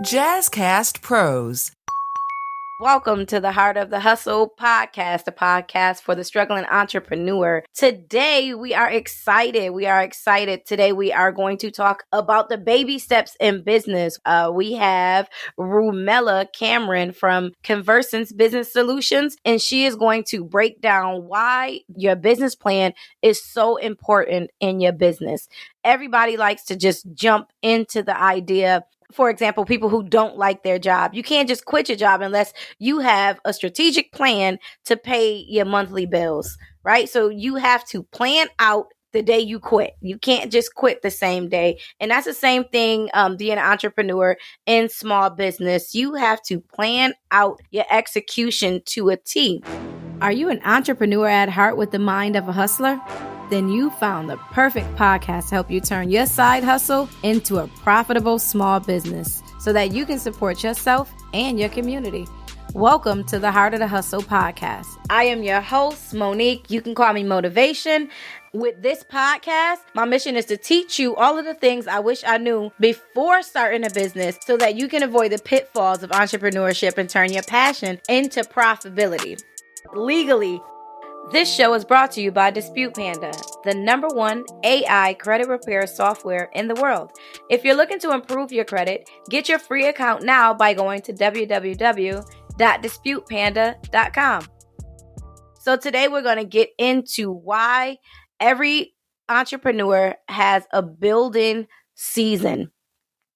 Jazzcast Pros. Welcome to the Heart of the Hustle podcast, a podcast for the struggling entrepreneur. Today, we are excited. Today, we are going to talk about the baby steps in business. We have Rumella Cameron from Converse Business Solutions, and she is going to break down why your business plan is so important in your business. Everybody likes to just jump into the idea. For example, people who don't like their job. You can't just quit your job unless you have a strategic plan to pay your monthly bills, right? So you have to plan out the day you quit. You can't just quit the same day. And that's the same thing being an entrepreneur in small business. You have to plan out your execution to a T. Are you an entrepreneur at heart with the mind of a hustler? Then you found the perfect podcast to help you turn your side hustle into a profitable small business so that you can support yourself and your community. Welcome to the Heart of the Hustle podcast. I am your host, Monique. You can call me Motivation. With this podcast, my mission is to teach you all of the things I wish I knew before starting a business so that you can avoid the pitfalls of entrepreneurship and turn your passion into profitability legally. This show is brought to you by Dispute Panda, the #1 AI credit repair software in the world. If you're looking to improve your credit, get your free account now by going to www.disputepanda.com. So today we're going to get into why every entrepreneur has a building season.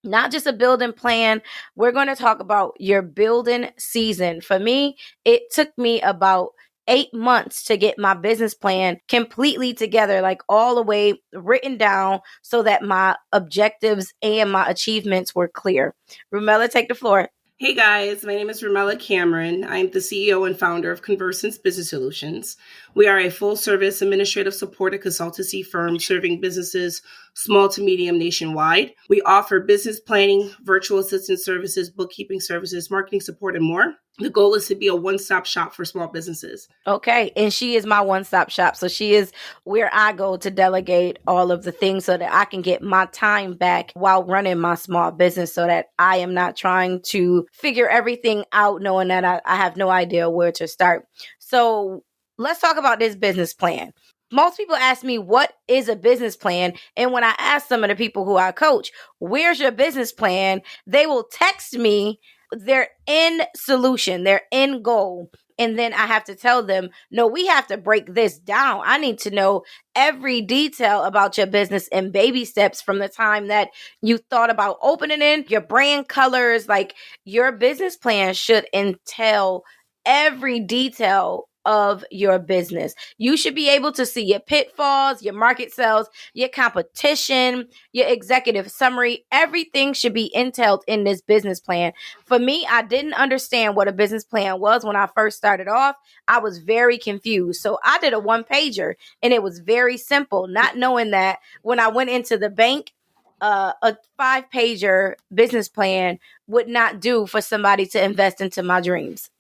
Not just a building plan. We're going to talk about your building season. For me, it took me about 8 months to get my business plan completely together, like all the way written down so that my objectives and my achievements were clear. Rumella, take the floor. Hey guys, my name is Rumella Cameron. I'm the CEO and founder of Converse Business Solutions. We are a full-service administrative support and consultancy firm serving businesses small to medium nationwide. We offer business planning, virtual assistant services, bookkeeping services, marketing support, and more. The goal is to be a one-stop shop for small businesses. Okay, and she is my one-stop shop. So she is where I go to delegate all of the things so that I can get my time back while running my small business so that I am not trying to figure everything out knowing that I have no idea where to start. So let's talk about this business plan. Most people ask me, what is a business plan? And when I ask some of the people who I coach, where's your business plan? They will text me their end solution, their end goal. And then I have to tell them, no, we have to break this down. I need to know every detail about your business in baby steps from the time that you thought about opening it, your brand colors, like your business plan should entail every detail of your business. You should be able to see your pitfalls, your market sales, your competition, your executive summary. Everything should be entailed in this business plan. For me, I didn't understand what a business plan was when I first started off. I was very confused. So I did a one-pager and it was very simple, not knowing that when I went into the bank, a 5-pager business plan would not do for somebody to invest into my dreams.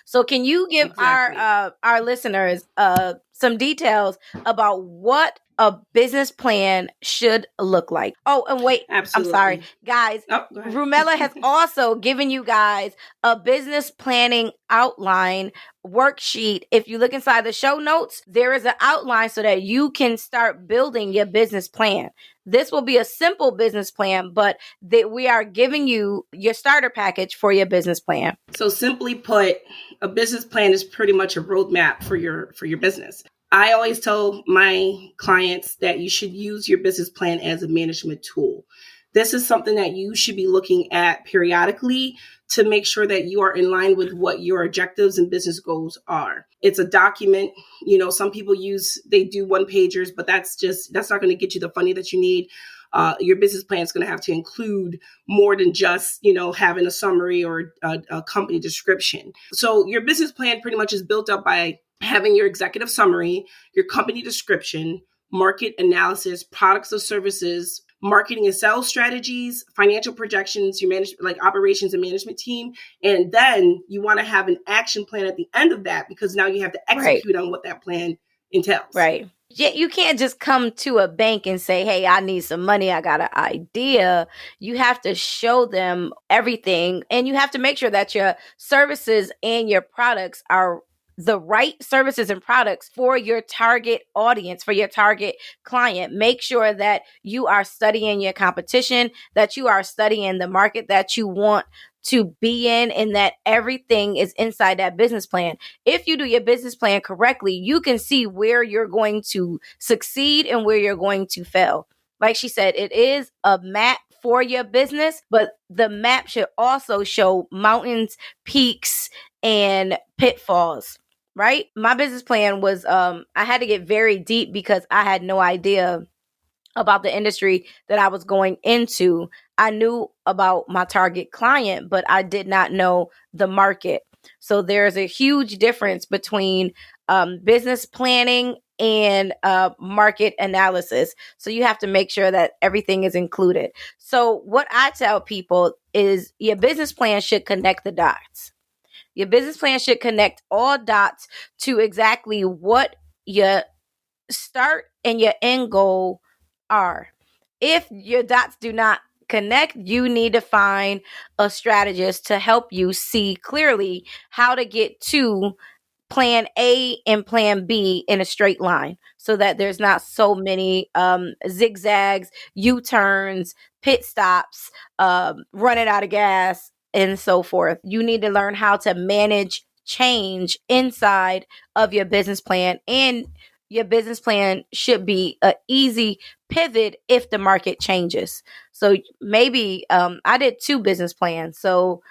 So can you give our listeners some details about what a business plan should look like? Oh, and wait, Absolutely. I'm sorry, guys. Oh, Rumella has also given you guys a business planning outline worksheet. If you look inside the show notes, there is an outline so that you can start building your business plan. This will be a simple business plan, but we are giving you your starter package for your business plan. So simply put, a business plan is pretty much a roadmap for your business. I always tell my clients that you should use your business plan as a management tool. This is something that you should be looking at periodically to make sure that you are in line with what your objectives and business goals are. It's a document. You know, some people they do one-pagers, but that's not going to get you the funding that you need. Your business plan is going to have to include more than just, having a summary or a company description. So your business plan pretty much is built up by having your executive summary, your company description, market analysis, products or services, marketing and sales strategies, financial projections, your operations and management team. And then you want to have an action plan at the end of that because now you have to execute on what that plan entails. Right. you can't just come to a bank and say, hey, I need some money. I got an idea. You have to show them everything, and you have to make sure that your services and your products are the right services and products for your target audience, for your target client. Make sure that you are studying your competition, that you are studying the market that you want to be in, and that everything is inside that business plan. If you do your business plan correctly, you can see where you're going to succeed and where you're going to fail. Like she said, it is a map for your business, but the map should also show mountains, peaks, and pitfalls. Right? My business plan was, I had to get very deep because I had no idea about the industry that I was going into. I knew about my target client, but I did not know the market. So there's a huge difference between business planning and market analysis. So you have to make sure that everything is included. So what I tell people is your business plan should connect the dots. Your business plan should connect all dots to exactly what your start and your end goal are. If your dots do not connect, you need to find a strategist to help you see clearly how to get to plan A and plan B in a straight line, so that there's not so many zigzags, U-turns, pit stops, running out of gas, and so forth. You need to learn how to manage change inside of your business plan, and your business plan should be an easy pivot if the market changes. So maybe I did 2 business plans. So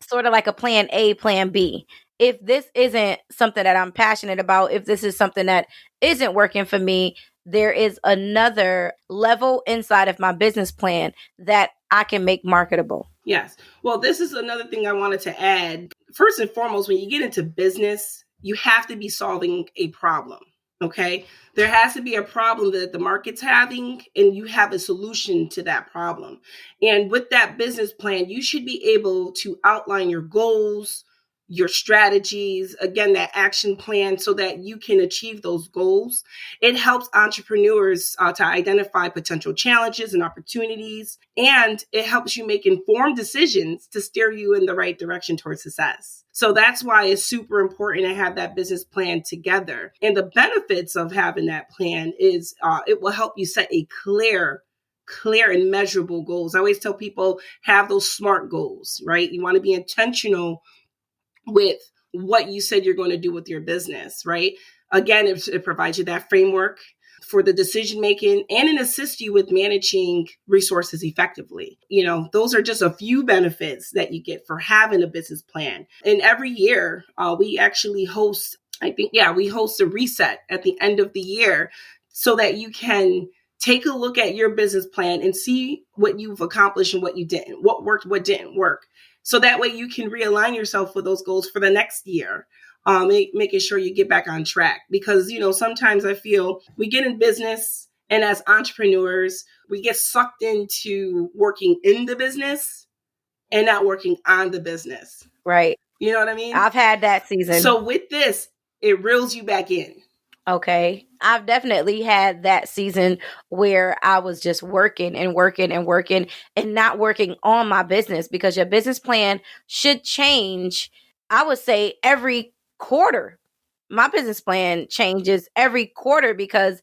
sort of like a plan A, plan B. If this isn't something that I'm passionate about, if this is something that isn't working for me, there is another level inside of my business plan that I can make marketable. Yes. Well, this is another thing I wanted to add. First and foremost, when you get into business, you have to be solving a problem. Okay. There has to be a problem that the market's having, and you have a solution to that problem. And with that business plan, you should be able to outline your goals, your strategies, again, that action plan, so that you can achieve those goals. It helps entrepreneurs to identify potential challenges and opportunities, and it helps you make informed decisions to steer you in the right direction towards success. So that's why it's super important to have that business plan together. And the benefits of having that plan is it will help you set a clear and measurable goals. I always tell people, have those SMART goals, right? You want to be intentional with what you said you're going to do with your business, right? Again, it provides you that framework for the decision making, and it assists you with managing resources effectively. You know, those are just a few benefits that you get for having a business plan. And every year, we actually host, we host a reset at the end of the year, so that you can take a look at your business plan and see what you've accomplished and what you didn't, what worked, what didn't work. So that way you can realign yourself with those goals for the next year, making sure you get back on track. Because, you know, sometimes I feel we get in business, and as entrepreneurs, we get sucked into working in the business and not working on the business. Right. You know what I mean? I've had that season. So with this, it reels you back in. Okay. I've definitely had that season where I was just working and not working on my business, because your business plan should change, I would say, every quarter. My business plan changes every quarter because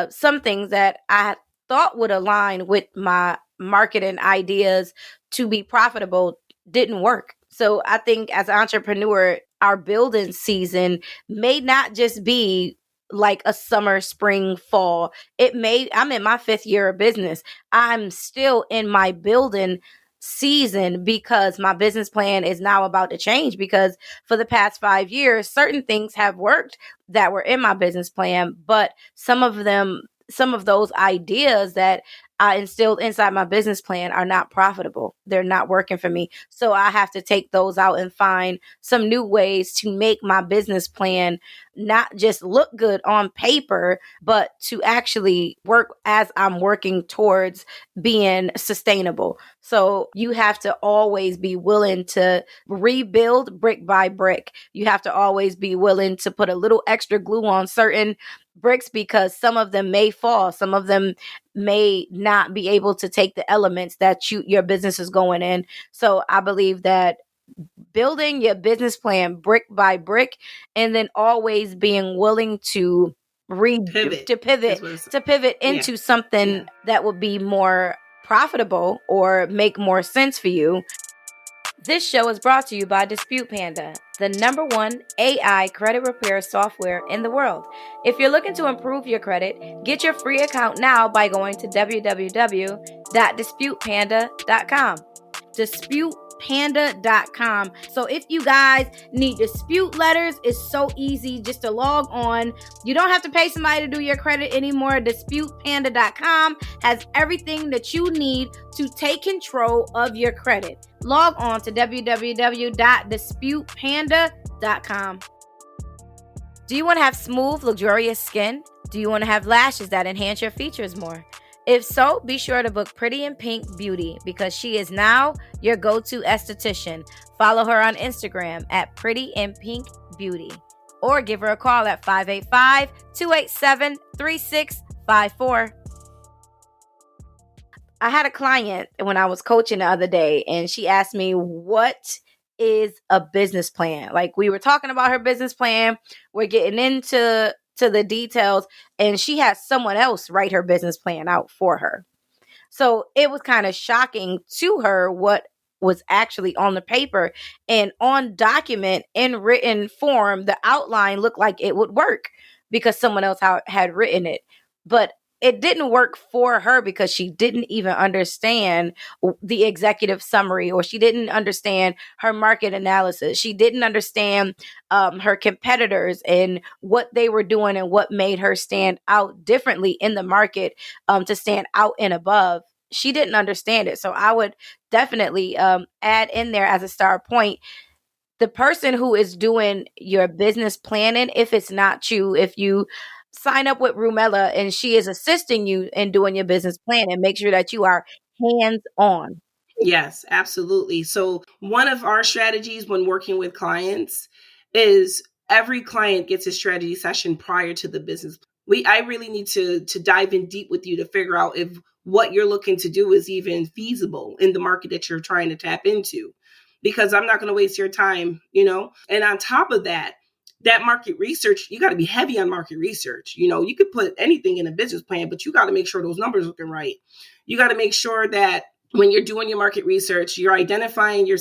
some things that I thought would align with my marketing ideas to be profitable didn't work. So I think as an entrepreneur, our building season may not just be like a summer, spring, fall. I'm in my 5th year of business. I'm still in my building season because my business plan is now about to change, because for the past 5 years, certain things have worked that were in my business plan, but some of those ideas that I instilled inside my business plan are not profitable. They're not working for me. So I have to take those out and find some new ways to make my business plan not just look good on paper, but to actually work as I'm working towards being sustainable. So you have to always be willing to rebuild brick by brick. You have to always be willing to put a little extra glue on certain bricks because some of them may fall. Some of them may not be able to take the elements that your business is going in. So I believe that building your business plan brick by brick and then always being willing to pivot into something that would be more profitable or make more sense for you. This show is brought to you by Dispute Panda, the #1 AI credit repair software in the world. If you're looking to improve your credit, get your free account now by going to www.disputepanda.com. Disputepanda.com. So if you guys need dispute letters, it's so easy just to log on. You don't have to pay somebody to do your credit anymore. Disputepanda.com has everything that you need to take control of your credit. Log on to www.disputepanda.com. Do you want to have smooth, luxurious skin? Do you want to have lashes that enhance your features more? If so, be sure to book Pretty in Pink Beauty because she is now your go-to esthetician. Follow her on Instagram at Pretty in Pink Beauty or give her a call at 585-287-3654. I had a client when I was coaching the other day and she asked me, what is a business plan? Like, we were talking about her business plan. We're getting into the details, and she had someone else write her business plan out for her. So it was kind of shocking to her what was actually on the paper, and on document in written form, the outline looked like it would work because someone else had written it. But it didn't work for her because she didn't even understand the executive summary, or she didn't understand her market analysis. She didn't understand her competitors and what they were doing and what made her stand out differently in the market to stand out and above. She didn't understand it. So I would definitely add in there as a start point, the person who is doing your business planning, if it's not you, if you sign up with Rumella and she is assisting you in doing your business plan, and make sure that you are hands-on. Yes, absolutely. So one of our strategies when working with clients is every client gets a strategy session prior to the business. I really need to dive in deep with you to figure out if what you're looking to do is even feasible in the market that you're trying to tap into, because I'm not going to waste your time, And on top of that market research, you got to be heavy on market research. You could put anything in a business plan, but you got to make sure those numbers are looking right. You got to make sure that when you're doing your market research, you're identifying your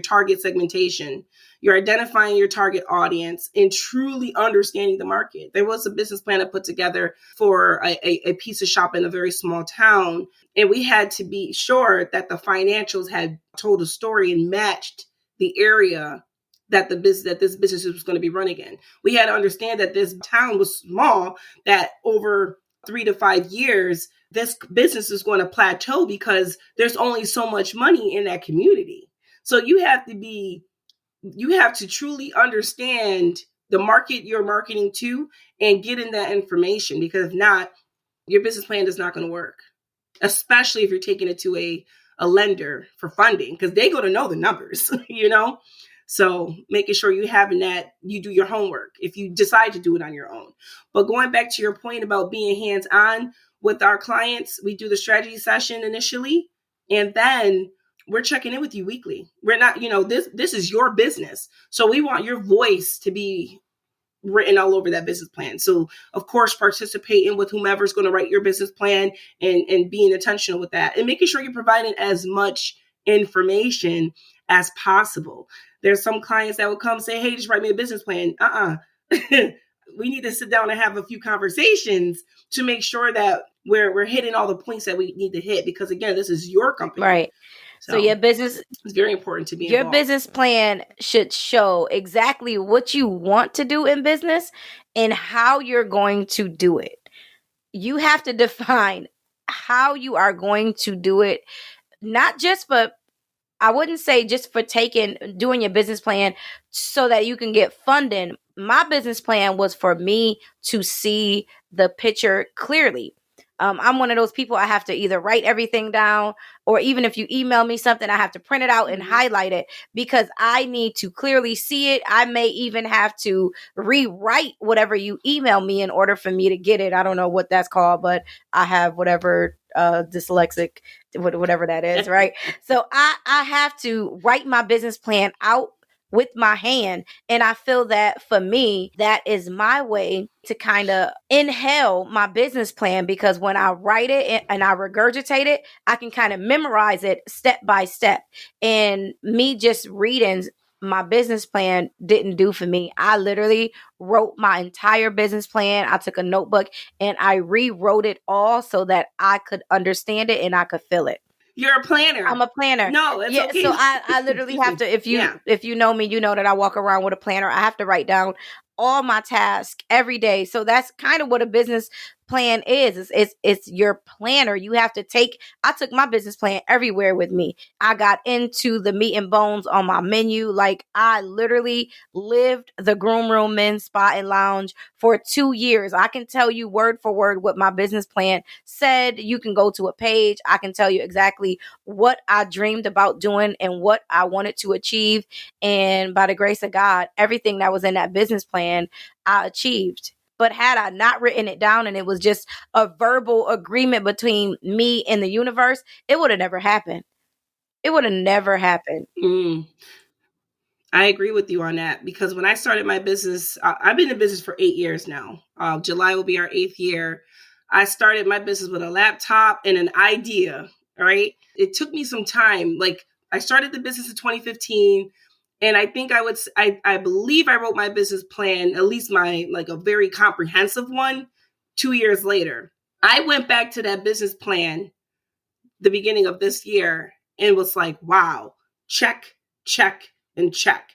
target segmentation, you're identifying your target audience, and truly understanding the market. There was a business plan I put together for a pizza shop in a very small town, and we had to be sure that the financials had told a story and matched the area that this business was going to be running in. We had to understand that this town was small, that over 3 to 5 years, this business is going to plateau because there's only so much money in that community. So you have to truly understand the market you're marketing to and get in that information, because if not, your business plan is not going to work, especially if you're taking it to a lender for funding, because they go to know the numbers, So making sure you having that, you do your homework if you decide to do it on your own. But going back to your point about being hands-on with our clients, we do the strategy session initially, and then we're checking in with you weekly. We're not, this is your business. So we want your voice to be written all over that business plan. So of course, participating with whomever's going to write your business plan and being intentional with that and making sure you're providing as much information as possible. There's some clients that will come say, hey, just write me a business plan. We need to sit down and have a few conversations to make sure that we're hitting all the points that we need to hit, because again, this is your company. Right. So your business, it's very important to be your involved. Business plan should show exactly what you want to do in business and how you're going to do it. You have to define how you are going to do it, not just for, I wouldn't say just for doing your business plan so that you can get funding. My business plan was for me to see the picture clearly. I'm one of those people, I have to either write everything down, or even if you email me something, I have to print it out and highlight it because I need to clearly see it. I may even have to rewrite whatever you email me in order for me to get it. I don't know what that's called, but I have whatever dyslexic, whatever that is, right? So I have to write my business plan out with my hand. And I feel that for me, that is my way to kind of inhale my business plan, because when I write it and I regurgitate it, I can kind of memorize it step by step. And me just reading my business plan didn't do for me. I literally wrote my entire business plan. I took a notebook and I rewrote it all so that I could understand it and I could feel it. You're a planner. I'm a planner. No, it's okay. So I literally have to, if you know me, you know that I walk around with a planner. I have to write down all my tasks every day. So that's kind of what a business plan is. It's your planner. You have to I took my business plan everywhere with me. I got into the meat and bones on my menu. Like, I literally lived the Groom Room Men's Spa and Lounge for 2 years. I can tell you word for word what my business plan said. You can go to a page. I can tell you exactly what I dreamed about doing and what I wanted to achieve. And by the grace of God, everything that was in that business plan, I achieved. But had I not written it down and it was just a verbal agreement between me and the universe, it would have never happened. It would have never happened. I agree with you on that, because when I started my business, I've been in business for 8 years now. July will be our 8th year. I started my business with a laptop and an idea, right? It took me some time. Like, I started the business in 2015. And I think I believe I wrote my business plan, at least a very comprehensive one, 2 years later. I went back to that business plan the beginning of this year and was like, wow, check, check, and check.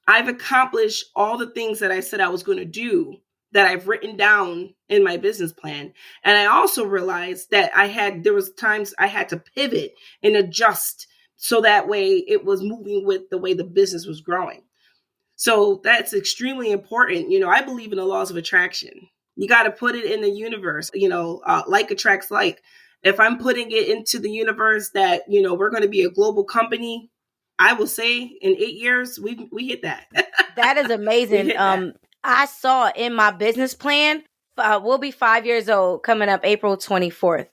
I've accomplished all the things that I said I was going to do, that I've written down in my business plan. And I also realized that there was times I had to pivot and adjust, so that way it was moving with the way the business was growing. So that's extremely important. I believe in the laws of attraction. You got to put it in the universe. Like attracts like. If I'm putting it into the universe that, we're going to be a global company, I will say in 8 years, we hit that. That is amazing. I saw in my business plan, we'll be 5 years old coming up April 24th.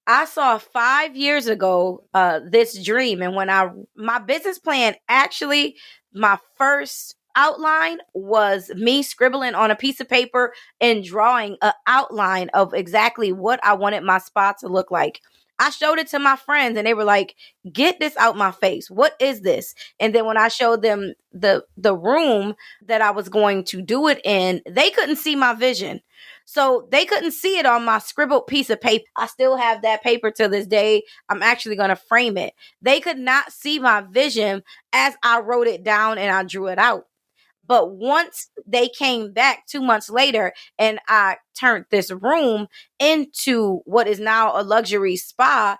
I saw 5 years ago this dream. And when my business plan, actually, my first outline was me scribbling on a piece of paper and drawing an outline of exactly what I wanted my spa to look like. I showed it to my friends and they were like, get this out my face. What is this? And then when I showed them the room that I was going to do it in, they couldn't see my vision. So they couldn't see it on my scribbled piece of paper. I still have that paper to this day. I'm actually going to frame it. They could not see my vision as I wrote it down and I drew it out. But once they came back 2 months later and I turned this room into what is now a luxury spa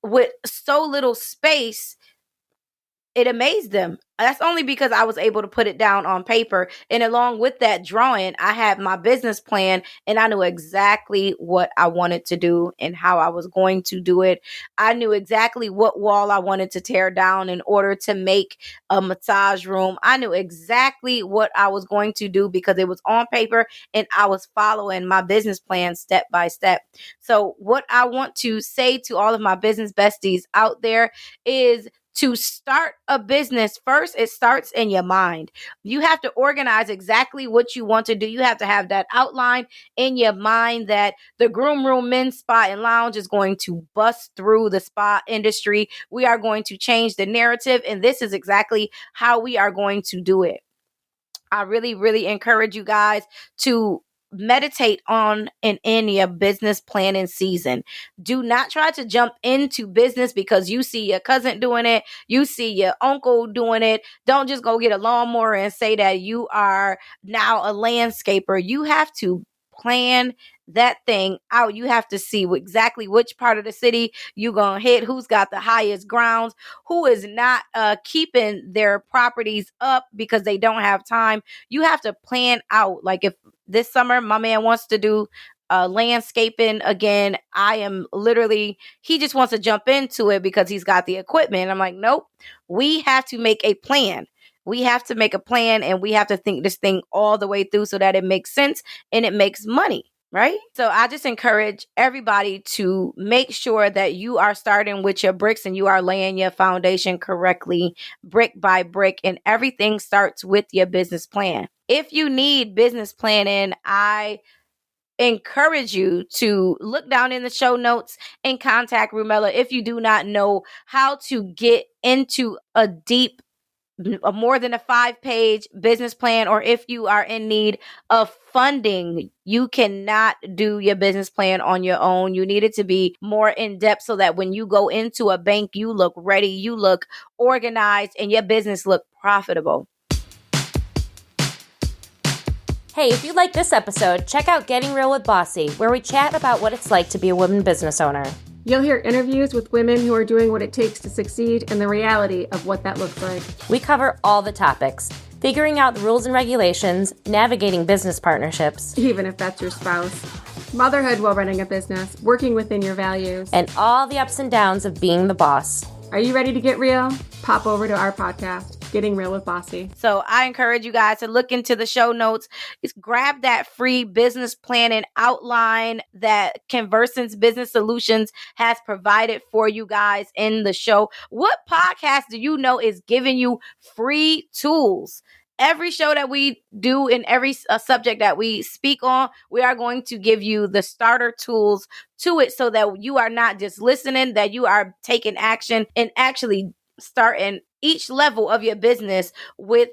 with so little space, it amazed them. That's only because I was able to put it down on paper. And along with that drawing, I had my business plan and I knew exactly what I wanted to do and how I was going to do it. I knew exactly what wall I wanted to tear down in order to make a massage room. I knew exactly what I was going to do because it was on paper and I was following my business plan step by step. So what I want to say to all of my business besties out there is, to start a business, first, it starts in your mind. You have to organize exactly what you want to do. You have to have that outline in your mind that the Groom Room Men's Spa and Lounge is going to bust through the spa industry. We are going to change the narrative, and this is exactly how we are going to do it. I really, really encourage you guys to meditate on and in your business planning season. Do not try to jump into business because you see your cousin doing it, you see your uncle doing it. Don't just go get a lawnmower and say that you are now a landscaper. You have to plan that thing out. You have to see exactly which part of the city you're going to hit, who's got the highest grounds, who is not keeping their properties up because they don't have time. You have to plan out. Like if this summer my man wants to do landscaping again, I am literally, he just wants to jump into it because he's got the equipment. I'm like, nope, we have to make a plan. We have to make a plan, and we have to think this thing all the way through so that it makes sense and it makes money. Right? So I just encourage everybody to make sure that you are starting with your bricks and you are laying your foundation correctly, brick by brick, and everything starts with your business plan. If you need business planning, I encourage you to look down in the show notes and contact Rumella if you do not know how to get into a more than a 5-page business plan, or if you are in need of funding. You cannot do your business plan on your own. You need it to be more in depth so that when you go into a bank, you look ready, you look organized, and your business look profitable. Hey, if you like this episode, check out Getting Real with Bossy, where we chat about what it's like to be a woman business owner. You'll hear interviews with women who are doing what it takes to succeed and the reality of what that looks like. We cover all the topics, figuring out the rules and regulations, navigating business partnerships, even if that's your spouse, motherhood while running a business, working within your values, and all the ups and downs of being the boss. Are you ready to get real? Pop over to our podcast, Getting Real with Bossy. So I encourage you guys to look into the show notes. Just grab that free business planning outline that Converse Business Solutions has provided for you guys in the show. What podcast do you know is giving you free tools? Every show that we do and every subject that we speak on, we are going to give you the starter tools to it so that you are not just listening, that you are taking action and actually starting each level of your business with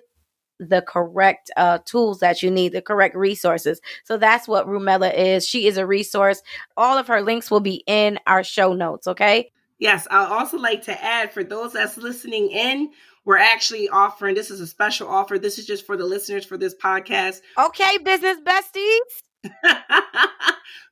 the correct tools that you need, the correct resources. So that's what Rumella is. She is a resource. All of her links will be in our show notes, okay? Yes, I'd also like to add, for those that's listening in, we're actually offering, this is a special offer. This is just for the listeners for this podcast. Okay, business besties.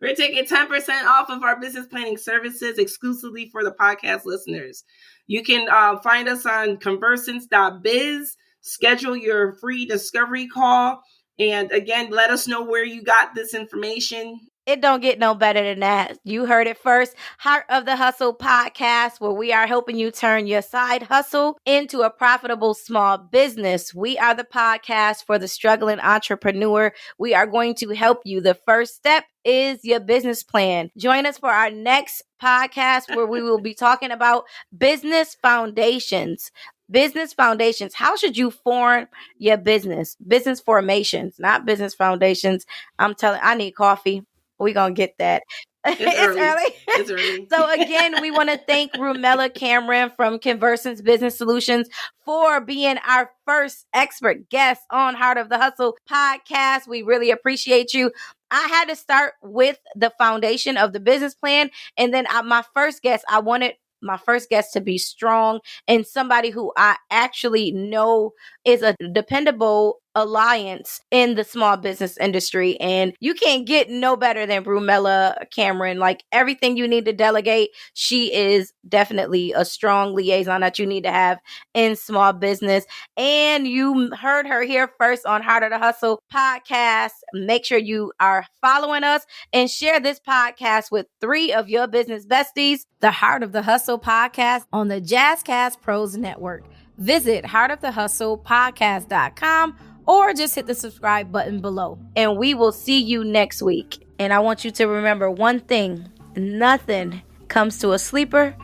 We're taking 10% off of our business planning services exclusively for the podcast listeners. You can find us on conversance.biz, schedule your free discovery call, and again, let us know where you got this information. It don't get no better than that. You heard it first. Heart of the Hustle podcast, where we are helping you turn your side hustle into a profitable small business. We are the podcast for the struggling entrepreneur. We are going to help you. The first step is your business plan. Join us for our next podcast where we will be talking about business foundations. Business foundations. How should you form your business? Business formations, not business foundations. I need coffee. We're going to get that. It's early. It's early. So again, we want to thank Rumella Cameron from Converse Business Solutions for being our first expert guest on Heart of the Hustle podcast. We really appreciate you. I had to start with the foundation of the business plan. And then my first guest, I wanted my first guest to be strong and somebody who I actually know is a dependable alliance in the small business industry. And you can't get no better than Rumella Cameron. Like, everything you need to delegate, she is definitely a strong liaison that you need to have in small business. And you heard her here first on Heart of the Hustle podcast. Make sure you are following us and share this podcast with 3 of your business besties. The Heart of the Hustle podcast on the Jazzcast Pros Network. Visit heartofthehustlepodcast.com or just hit the subscribe button below. And we will see you next week. And I want you to remember one thing: nothing comes to a sleeper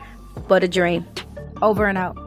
but a dream. Over and out.